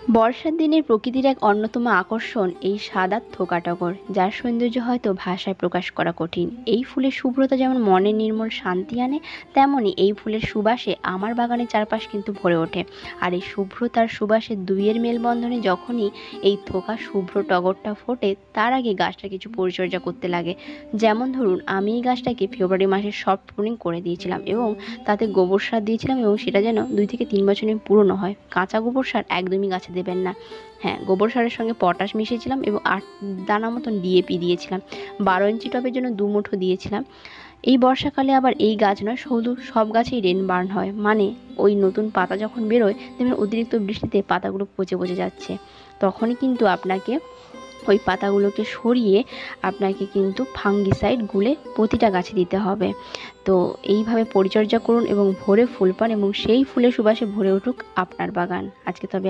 বর্ষার দিনে প্রকৃতির এক অন্যতম আকর্ষণ এই সাদা থোকা টগর, যার সৌন্দর্য হয়তো ভাষায় প্রকাশ করা কঠিন। এই ফুলের শুভ্রতা যেমন মনে নির্মল শান্তি আনে, তেমনি এই ফুলের সুবাসে আমার বাগানের চারপাশ কিন্তু ভরে ওঠে। আর এই শুভ্রতার সুবাসে দুইয়ের মেলবন্ধনে যখনই এই থোকা শুভ্র টগরটা ফোটে, তার আগে গাছটা কিছু পরিচর্যা করতে লাগে। যেমন ধরুন, আমি এই গাছটাকে ফেব্রুয়ারি মাসে সফট প্রুনিং করে দিয়েছিলাম এবং তাতে গোবর সার দিয়েছিলাম, এবং সেটা যেন 2 থেকে 3 বছরের পুরনো হয়। কাঁচা গোবর সার একদমই গাছে দেবেন না। হ্যাঁ, গোবর সারের সঙ্গে পটাশ মিশিয়েছিলাম এবং 8 দানা মতন ডিএপি দিয়েছিলাম। 12 ইঞ্চি টবের জন্য 2 মুঠো দিয়েছিলাম। এই বর্ষাকালে আবার এই গাছ নয়, শুধু সব গাছেই রেন বার্ন হয়, মানে ওই নতুন পাতা যখন বেরোয় দেখবেন অতিরিক্ত বৃষ্টিতে পাতাগুলো পচে পচে যাচ্ছে। তখনই কিন্তু আপনাকে ওই পাতাগুলোকে সরিয়ে আপনাকে কিন্তু ফাঙ্গিসাইড গুলে প্রতিটা গাছে দিতে হবে। তো এইভাবে পরিচর্যা করুন এবং ভরে ফুল পান, এবং সেই ফুলের সুবাসে ভরে উঠুক আপনার বাগান। আজকে তবে